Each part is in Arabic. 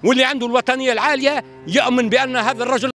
واللي عنده الوطنيه العاليه يؤمن بان هذا الرجل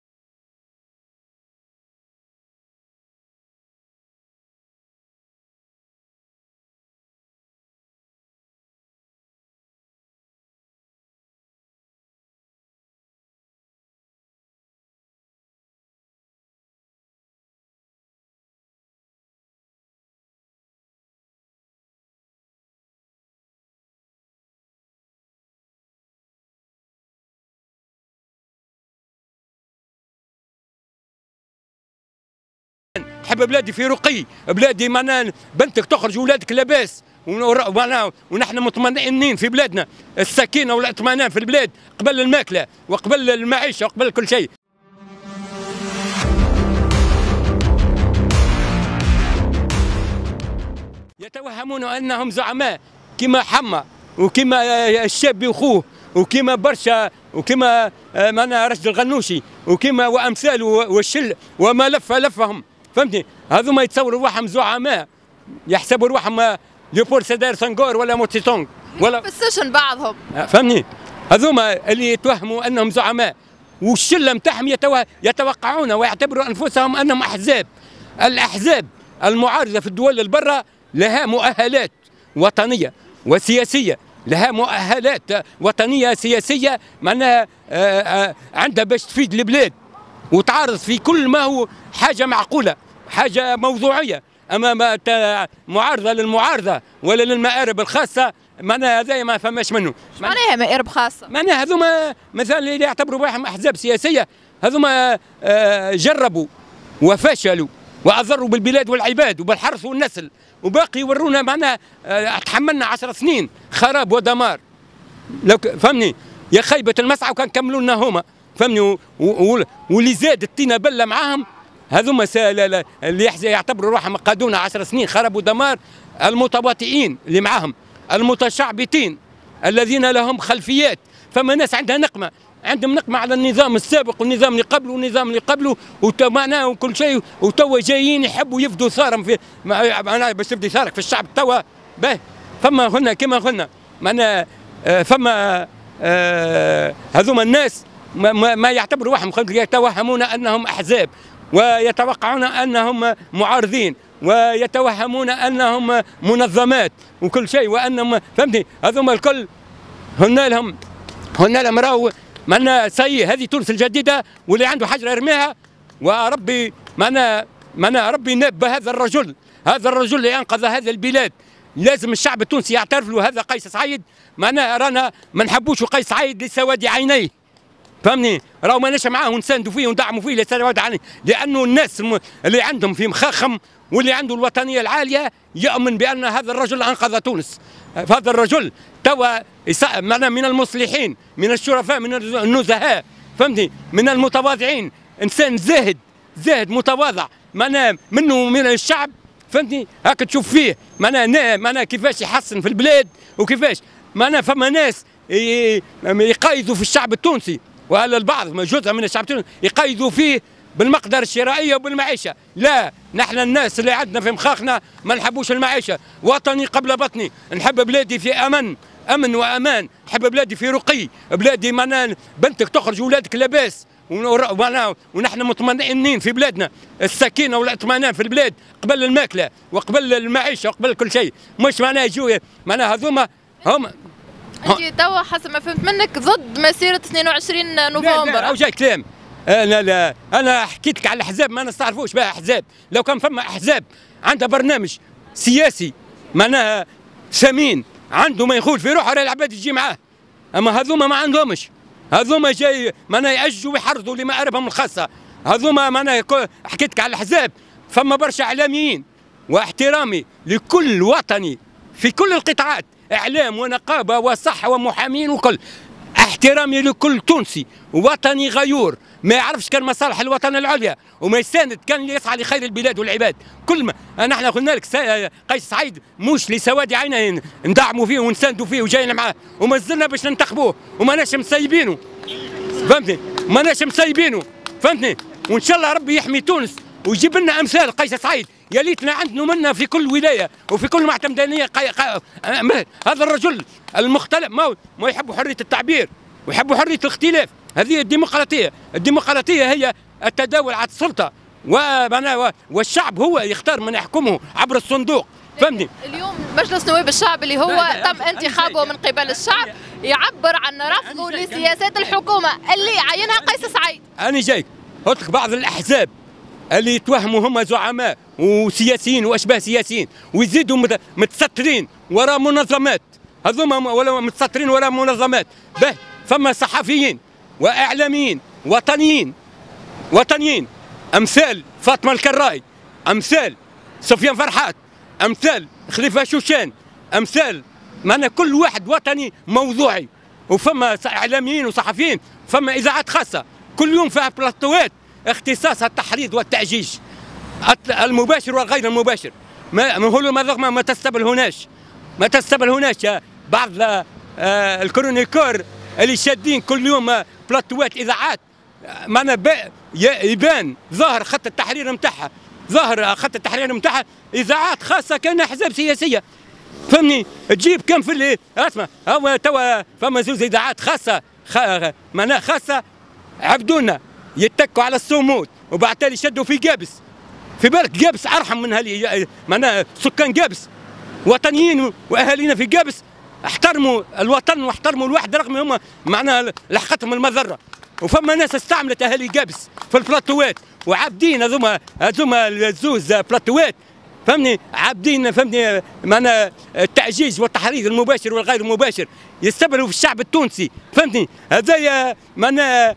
نحب بلادي في رقي، بلادي معنا بنتك تخرج ولادك لاباس، ونحن مطمئنين في بلادنا، السكينه والاطمئنان في البلاد قبل الماكله وقبل المعيشه وقبل كل شيء. يتوهمون انهم زعماء كما حما وكما الشاب واخوه وكما برشا وكما معنا رشد الغنوشي وكما وامثاله والشل وما لفهم، فهمتني؟ هذوما يتصوروا روحهم زعماء، يحسبوا روحهم ليوبولد سيدار سنغور ولا موتسيتونغ ولا في السجن بعضهم، فهمني؟ هذوما اللي يتوهموا انهم زعماء والشله نتاعهم يتوقعون ويعتبروا انفسهم انهم احزاب. الاحزاب المعارضه في الدول البرة لها مؤهلات وطنيه وسياسيه، لها مؤهلات وطنيه سياسيه معناها عندها باش تفيد البلاد وتعارض في كل ما هو حاجه معقوله، حاجه موضوعيه. اما معارضه للمعارضه ولا للمآرب الخاصه معناها هذا ما فماش منه. معناها مآرب خاصه؟ معناها هذوما مثلا اللي يعتبروا روحهم احزاب سياسيه هذوما جربوا وفشلوا واضروا بالبلاد والعباد وبالحرث والنسل، وباقي يورونا معناها تحملنا 10 سنين خراب ودمار. لو فهمني يا خيبه المسعى وكان كملوا لنا هما، فهمني؟ واللي زاد الطينه بله معاهم هذوما اللي يعتبروا روحهم قادونا 10 سنين خراب ودمار، المتباطئين اللي معاهم، المتشعبطين الذين لهم خلفيات. فما ناس عندها نقمه، عندهم نقمه على النظام السابق والنظام اللي قبله والنظام اللي قبله ومعناه وكل شيء، وتوا جايين يحبوا يفدوا ثارهم في معناها باش تفدي ثارك في الشعب توا باهي. فما هنا كما قلنا معناها فما هذوما الناس ما يعتبروا روحهم، يتوهمون انهم احزاب ويتوقعون انهم معارضين ويتوهمون انهم منظمات وكل شيء، وانهم فهمتني هذوما الكل هن لهم راهو معنا سي هذه تونس الجديده، واللي عنده حجره يرميها. وربي معنا ربي يناب هذا الرجل اللي انقذ هذا البلاد. لازم الشعب التونسي يعترف له هذا قيس سعيد. معناها رانا ما نحبوش قيس سعيد لسواد عينيه، فهمني؟ راهو ماناش معاه ونساندوا فيه وندعموا فيه لسواد عينيه، لانه الناس اللي عندهم في مخاخهم واللي عنده الوطنيه العاليه يؤمن بان هذا الرجل انقذ تونس. فهذا الرجل توا معنا من المصلحين، من الشرفاء، من النزهاء، فهمتني؟ من المتواضعين، انسان زاهد متواضع، معناها منه من الشعب، فهمتني؟ هاك تشوف فيه معناها كيفاش يحسن في البلاد وكيفاش معناها فما ناس يقايضوا في الشعب التونسي، وعلى البعض جزء من الشعب التونسي يقايضوا فيه بالمقدرة الشرائية وبالمعيشة. لا، نحن الناس اللي عندنا في مخاخنا ما نحبوش المعيشة. وطني قبل بطني، نحب بلادي في أمن وأمان، نحب بلادي في رقي، بلادي معناها بنتك تخرج ولادك لاباس، ونحن مطمئنين في بلادنا، السكينة والاطمئنان في البلاد قبل الماكلة وقبل المعيشة وقبل كل شيء. مش معناها يجوا معناها هذوما هم. انت توا حسب ما فهمت منك ضد مسيرة 22 نوفمبر. لا جاي كلام. لا انا حكيت لك على الاحزاب، ما نستعرفوش بها احزاب. لو كان فما احزاب عندها برنامج سياسي معناها ثمين عنده ما يقول في روحه راهي العباد تجي معاه، اما هذوما ما عندهمش. هذوما جاي معناها يأجوا ويحرضوا لمآربهم الخاصه. هذوما معناها حكيت لك على الاحزاب، فما برشا اعلاميين، واحترامي لكل وطني في كل القطاعات، اعلام ونقابه وصحه ومحامين وكل، احترامي لكل تونسي وطني غيور ما يعرفش كان مصالح الوطن العليا وما يساند كان اللي يسعى لخير البلاد والعباد. كل ما نحن قلنا لك قيس سعيد مش لسواد عينه ندعموا فيه ونساندوا فيه وجايين معاه، وما زلنا باش ننتخبوه وماناش مسيبينه، فهمتني؟ ماناش مسيبينه، فهمتني؟ وان شاء الله ربي يحمي تونس ويجيب لنا امثال قيس سعيد. يا ليتنا عندنا منا في كل ولايه وفي كل معتمدانيه. هذا الرجل المختلف ما يحب حريه التعبير، ويحبوا حريه الاختلاف. هذه الديمقراطيه. الديمقراطيه هي التداول على السلطه والشعب هو يختار من يحكمه عبر الصندوق. فهمتني؟ اليوم مجلس نواب الشعب اللي هو تم انتخابه من قبل الشعب يعبر عن رفضه لسياسات الحكومه اللي عينها قيس سعيد. انا جايك قلت لك بعض الاحزاب اللي يتوهموا هم زعماء وسياسيين واشباه سياسيين ويزيدوا متسترين وراء منظمات، هذوما ولا متسترين وراء منظمات. به فما صحفيين واعلاميين وطنيين امثال فاطمه الكراي، امثال سفيان فرحات، امثال خليفه شوشان، امثال معنا كل واحد وطني موضوعي. وفما اعلاميين وصحفيين، فما اذاعات خاصه كل يوم فيها بلاطوات اختصاصها التحريض والتعجيج المباشر والغير المباشر. ما تستبل هناش بعض الكرونيكور اللي شادين كل يوم بلاطوات اذاعات. معنا يبان ظاهر خط التحرير نتاعها، اذاعات خاصه كان احزاب سياسيه. فهمني؟ تجيب كم في اللي اسمع هو توا فما زوز اذاعات خاصه معناها خاصه عبدونا يتكوا على الصمود وبعد تالي شدوا في قابس. في بالك قابس ارحم من هالي معناها سكان قابس وطنيين واهالينا في قابس احترموا الوطن واحترموا الوحده رغم هم معناها لحقتهم المذره. وفما ناس استعملت اهالي قابس في البلاطوات وعابدين هذوما الزوز بلاطوات. فهمني؟ عابدين فهمني معنا التعجيج والتحريض المباشر والغير المباشر يستبلوا في الشعب التونسي. فهمتني؟ هذايا معنا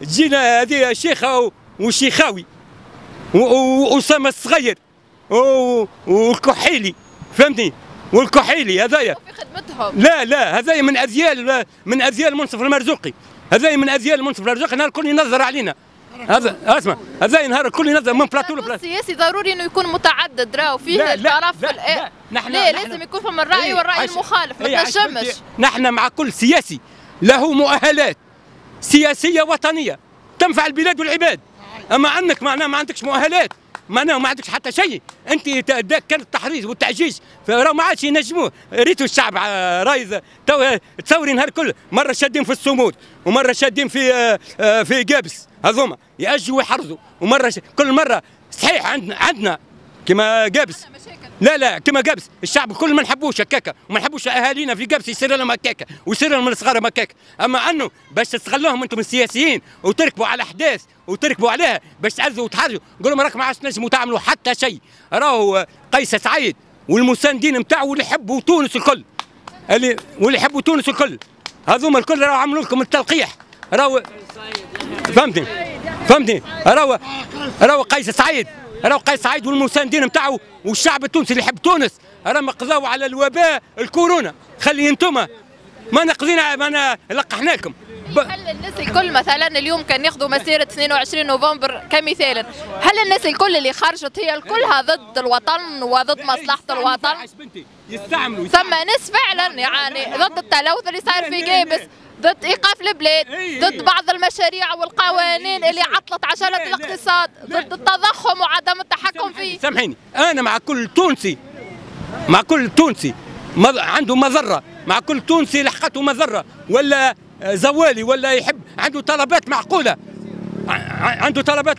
جينا هذه الشيخه والشيخاوي واسامه الصغير والكحيلي. فهمتني؟ والكحيلي هذايا في خدمتهم. لا هذايا من اذيال المنصف المرزوقي. نهار الكل ينظر علينا. هذا اسمع هذا نهار الكل ينظر من بلاطو لبلاطو. السياسي ضروري انه يكون متعدد راهو فيه الطرف. لا لازم يكون فما الراي والراي المخالف ما تنجمش. نحن مع كل سياسي له مؤهلات سياسيه وطنيه تنفع البلاد والعباد. اما انك معناه ما عندكش مؤهلات معناه ما عندكش حتى شيء. انت كان التحريض والتعجيج فراه ما عادش ينجموه. ريتوا الشعب رايز تصوري نهار كل مره شادين في الصمود ومره شادين في قابس هذوما يأجوا ويحرزوا ومره كل مره صحيح عندنا كما قابس. لا كما قابس الشعب الكل ما نحبوش هكاكا وما نحبوش اهالينا في قابس يصير لهم هكاكا ويصير لهم الصغار هكاكا. اما انه باش تستغلوهم انتم السياسيين وتركبوا على احداث وتركبوا عليها باش تعزوا وتحرجوا قولوا راك ما عادش تنجموا تعملوا حتى شيء. راهو قيس سعيد والمساندين نتاعو واللي يحبوا تونس الكل هذوما الكل راهو عملوا لكم التلقيح. راهو فهمتني؟ راهو قيس سعيد والمساندين نتاعو والشعب التونسي اللي يحب تونس راهم قضاو على الوباء الكورونا. خلي انتم ما نقضينا ما لقحنا لكم. هل الناس الكل مثلا اليوم كان ياخذوا مسيره 22 نوفمبر كمثال، هل الناس الكل اللي خرجت هي الكلها ضد الوطن وضد مصلحه الوطن؟ يستعملوا ثم ناس فعلا يعني ضد التلوث اللي صار في قابس، ضد ايقاف البلاد، ضد بعض المشاريع والقوانين اللي عطلت عجله الاقتصاد، ضد التضخم وعدم التحكم فيه. سامحيني انا مع كل تونسي عنده مذره، مع كل تونسي لحقته مذره ولا زوالي ولا يحب عنده طلبات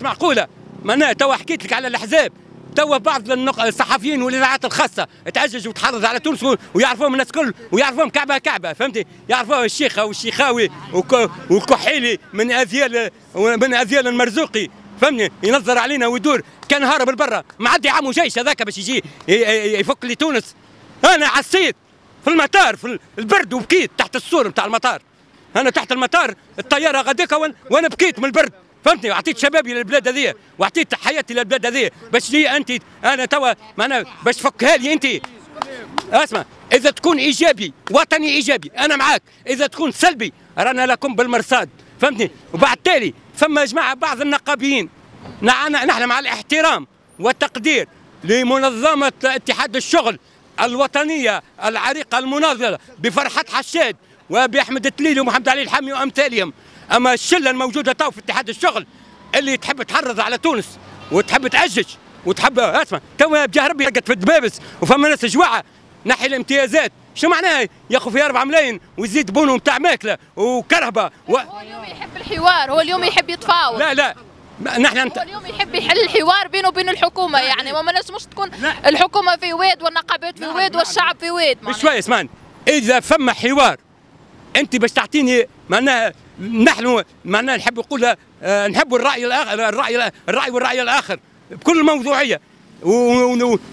معقوله. معناها توا حكيت لك على الاحزاب، توا بعض الصحفيين والاذاعات الخاصه تعجج وتحرض على تونس ويعرفوهم الناس الكل ويعرفوهم كعبه فهمتي؟ يعرفوه الشيخه والشيخاوي والكحيلي من اذيال المرزوقي. فهمني؟ ينظر علينا ويدور كان هارب لبرا معدي عامو جيش هذاك باش يجي يفك لي تونس. انا عصيت في المطار في البرد وبكيت تحت السور نتاع المطار. انا تحت المطار الطياره غاديك وانا بكيت من البرد. فهمتني؟ وعطيت شبابي للبلاد هذه وعطيت حياتي للبلاد هذه باش تجي انت انا توا معنا باش تفكها لي انت. اسمع اذا تكون ايجابي وطني ايجابي انا معاك، اذا تكون سلبي رانا لكم بالمرصاد. فهمتني؟ وبعد تالي ثم جماعه بعض النقابيين نحن مع الاحترام والتقدير لمنظمه اتحاد الشغل الوطنيه العريقه المناضله بفرحه حشاد وبأحمد التليلي ومحمد علي الحامي وامثالهم. اما الشله الموجوده تو في اتحاد الشغل اللي تحب تحرض على تونس وتحب تعجج وتحب اسمع تو بجاه ربي رقت في الدبابس وفما ناس جواعه نحي الامتيازات شو معناها ياخذ فيه 4 ملايين ويزيد بونو نتاع ماكله وكرهبه هو اليوم يحب الحوار، هو اليوم يحب يتفاوض. لا نحن هو اليوم يحب يحل الحوار بينه وبين الحكومه، يعني ما نجمش تكون الحكومه في واد والنقابات في واد والشعب في واد. بشويه اسمعني، اذا فما حوار انت باش تعطيني معناها نحن معناها نحب نقول نحب الراي الاخر، الراي والراي الاخر بكل موضوعيه،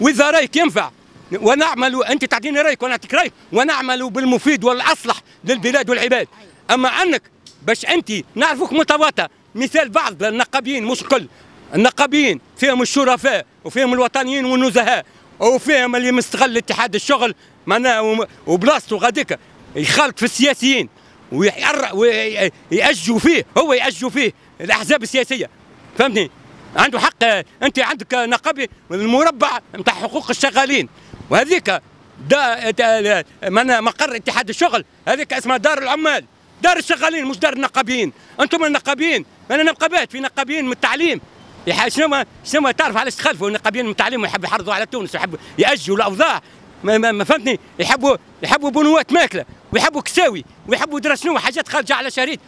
واذا رايك ينفع ونعمل، انت تعطيني رايك وانا اعطيك رايك ونعمل بالمفيد والاصلح للبلاد والعباد. اما انك باش انت نعرفوك متواطئ، مثال بعض النقابيين مش كل النقابيين فيهم الشرفاء وفيهم الوطنيين والنزهاء وفيهم اللي مستغل اتحاد الشغل معناها وبلاصتو غاديك يخالط في السياسيين ويأجوا فيه، هو يأجوا فيه الاحزاب السياسيه، فهمتني؟ عنده حق. انت عندك نقابي المربع نتاع حقوق الشغالين، وهذيك مقر اتحاد الشغل، هذيك اسمها دار العمال، دار الشغالين مش دار النقابيين. انتم النقابيين، انا نقابات في نقابيين من التعليم، شنو تعرف علاش تخالفوا النقابيين من التعليم ويحبوا يحرضوا على تونس ويحبوا يأجوا الاوضاع، ما فهمتني؟ يحبوا بنوات ماكله ويحبوا كساوي ويحبوا درا شنو حاجات خارجه على شريط